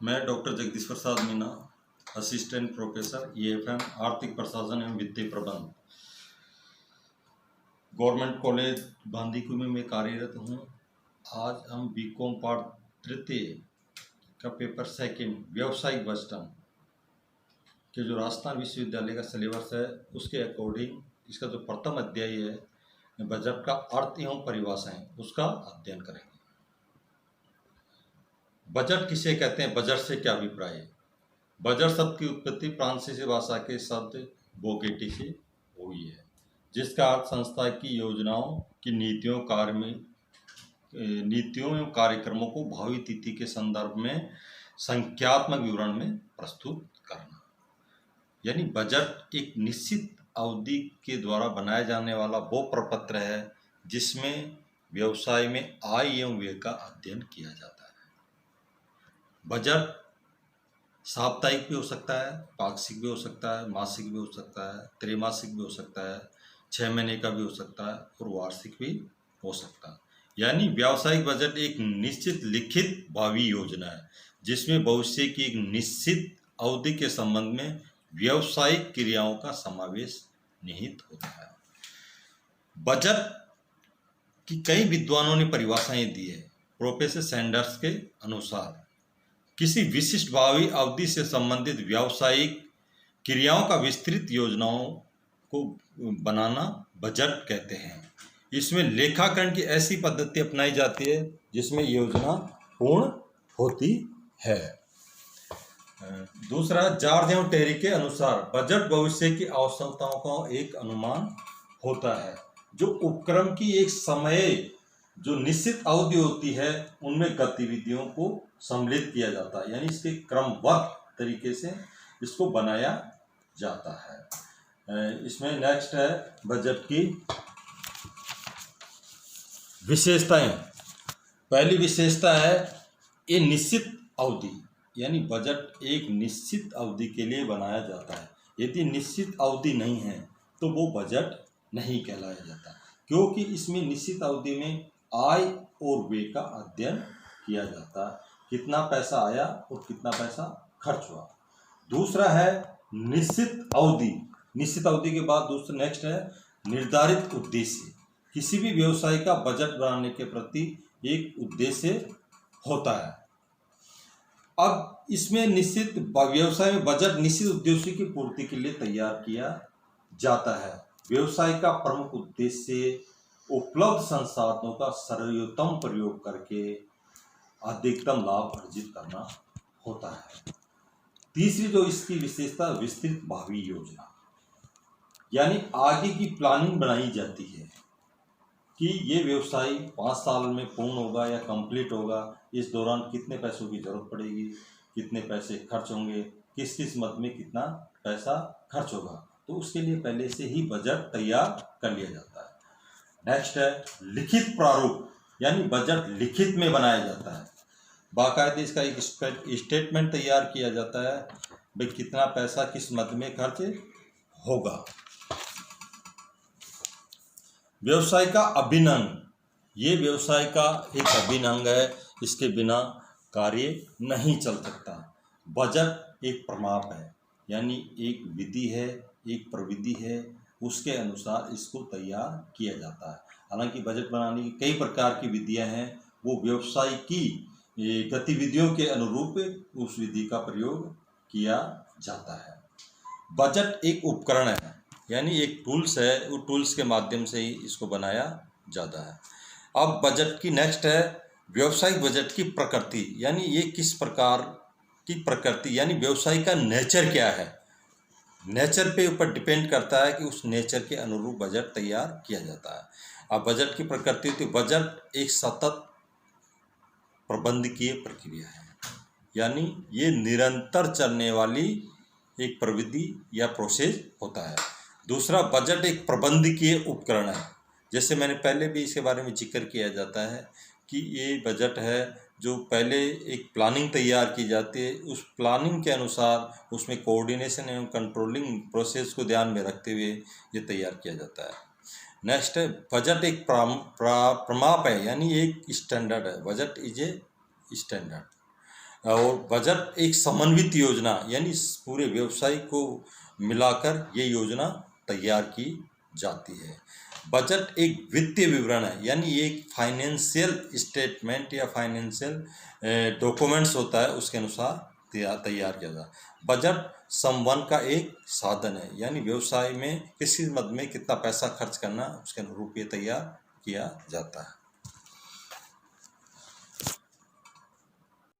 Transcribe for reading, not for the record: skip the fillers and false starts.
मैं doctor Jagdish Prasad Meena, assistant professor EFM आर्थिक प्रशासन एवं वित्तीय प्रबंध, गवर्नमेंट कॉलेज बांदीकुई में कार्यरत हूँ। आज हम बीकॉम पार्ट तृतीय का पेपर सेकंड व्यावसायिक बजट के जो राजस्थान विश्वविद्यालय का सिलेबस है उसके अकॉर्डिंग इसका जो प्रथम अध्याय है बजट का अर्थ एवं परिभाषाएं उसका अध्ययन करेंगे। बजट किसे कहते हैं, बजट से क्या अभिप्राय है। बजट शब्द की उत्पत्ति फ्रांसीसी भाषा के शब्द बोगेटी से हुई है, जिसका अर्थ संस्था की योजनाओं की नीतियों एवं कार्यक्रमों को भावी तिथि के संदर्भ में संख्यात्मक विवरण में प्रस्तुत करना। यानी बजट एक निश्चित अवधि के द्वारा बनाया जाने वाला वो प्रपत्र है जिसमें व्यवसाय में आय एवं व्यय का अध्ययन किया जाता है। बजट साप्ताहिक भी हो सकता है, पाक्षिक भी हो सकता है, मासिक भी हो सकता है, त्रैमासिक भी हो सकता है, 6 महीने का भी हो सकता है और वार्षिक भी हो सकता है। यानी व्यावसायिक बजट एक निश्चित लिखित भावी योजना है जिसमें भविष्य की एक निश्चित अवधि के संबंध में व्यावसायिक क्रियाओं का समावेश निहित होता है। बजट की कई विद्वानों ने परिभाषाएं दी है। प्रोफेसर सैंडर्स के अनुसार किसी विशिष्ट भावी अवधि से संबंधित व्यावसायिक क्रियाओं का विस्तृत योजनाओं को बनाना बजट कहते हैं। इसमें लेखाकरण की ऐसी पद्धति अपनाई जाती है जिसमें योजना पूर्ण होती है। दूसरा, जॉर्ज एवं टेरी के अनुसार बजट भविष्य की आवश्यकताओं का एक अनुमान होता है जो उपक्रम की एक समय जो निश्चित अवधि होती है उनमें गतिविधियों को सम्मिलित किया जाता है। यानी इसके क्रमबद्ध तरीके से इसको बनाया जाता है। इसमें नेक्स्ट है बजट की विशेषताएं। पहली विशेषता है ये निश्चित अवधि, यानी बजट एक निश्चित अवधि के लिए बनाया जाता है। यदि निश्चित अवधि नहीं है तो वो बजट नहीं कहलाया जाता, क्योंकि इसमें निश्चित अवधि में आय और व्यय का अध्ययन किया जाता है, कितना पैसा आया और कितना पैसा खर्च हुआ। दूसरा है निश्चित अवधि। निश्चित अवधि के बाद दूसरा नेक्स्ट है निर्धारित उद्देश्य। किसी भी व्यवसाय का बजट बनाने के प्रति एक उद्देश्य होता है। अब इसमें निश्चित व्यवसाय में बजट निश्चित उद्देश्य की पूर्ति के लिए तैयार किया जाता है। व्यवसाय का प्रमुख उद्देश्य उपलब्ध संसाधनों का सर्वोत्तम प्रयोग करके अधिकतम लाभ अर्जित करना होता है। तीसरी जो इसकी विशेषता विस्तृत भावी योजना, यानी आगे की प्लानिंग बनाई जाती है कि ये व्यवसाय 5 साल में पूर्ण होगा या कंप्लीट होगा, इस दौरान कितने पैसों की जरूरत पड़ेगी, कितने पैसे खर्च होंगे, किस किस मद में कितना पैसा खर्च होगा, तो उसके लिए पहले से ही बजट तैयार कर लिया जाता है। नेक्स्ट है लिखित प्रारूप, यानी बजट लिखित में बनाया जाता है। बाकायदे इसका एक स्टेटमेंट तैयार किया जाता है भाई कितना पैसा किस मद में खर्च होगा। व्यवसाय का अभिन्न अंग, ये व्यवसाय का एक अभिन्न अंग है, इसके बिना कार्य नहीं चल सकता। बजट एक प्रमाप है, यानी एक विधि है, एक प्रविधि है, उसके अनुसार इसको तैयार किया जाता है। हालांकि बजट बनाने की कई प्रकार की विधियां हैं, वो व्यवसाय की गतिविधियों के अनुरूप उस विधि का प्रयोग किया जाता है। बजट एक उपकरण है, यानी एक टूल्स है, वो टूल्स के माध्यम से ही इसको बनाया जाता है। अब बजट की नेक्स्ट है व्यावसायिक बजट की प्रकृति, यानी ये किस प्रकार की प्रकृति, यानी व्यवसाय का नेचर क्या है। नेचर पे ऊपर डिपेंड करता है कि उस नेचर के अनुरूप बजट तैयार किया जाता है। अब बजट की प्रकृति, तो बजट एक सतत प्रबंधकीय प्रक्रिया है, यानी ये निरंतर चलने वाली एक प्रविधि या प्रोसेस होता है। दूसरा, बजट एक प्रबंधकीय उपकरण है। जैसे मैंने पहले भी इसके बारे में जिक्र किया जाता है कि ये बजट है जो पहले एक प्लानिंग तैयार की जाती है, उस प्लानिंग के अनुसार उसमें कोऑर्डिनेशन एवं कंट्रोलिंग प्रोसेस को ध्यान में रखते हुए ये तैयार किया जाता है। नेक्स्ट है बजट एक प्रमाप है, यानी एक स्टैंडर्ड है। Budget is a standard. और बजट एक समन्वित योजना यानी पूरे व्यवसाय को मिलाकर ये योजना तैयार की जाती है। बजट एक वित्तीय विवरण है, यानी एक फाइनेंशियल स्टेटमेंट या फाइनेंशियल डॉक्यूमेंट्स होता है, उसके अनुसार तैयार किया जाता है। बजट संवन का एक साधन है, यानी व्यवसाय में किसी मद में कितना पैसा खर्च करना उसके अनुरूप ये तैयार किया जाता है।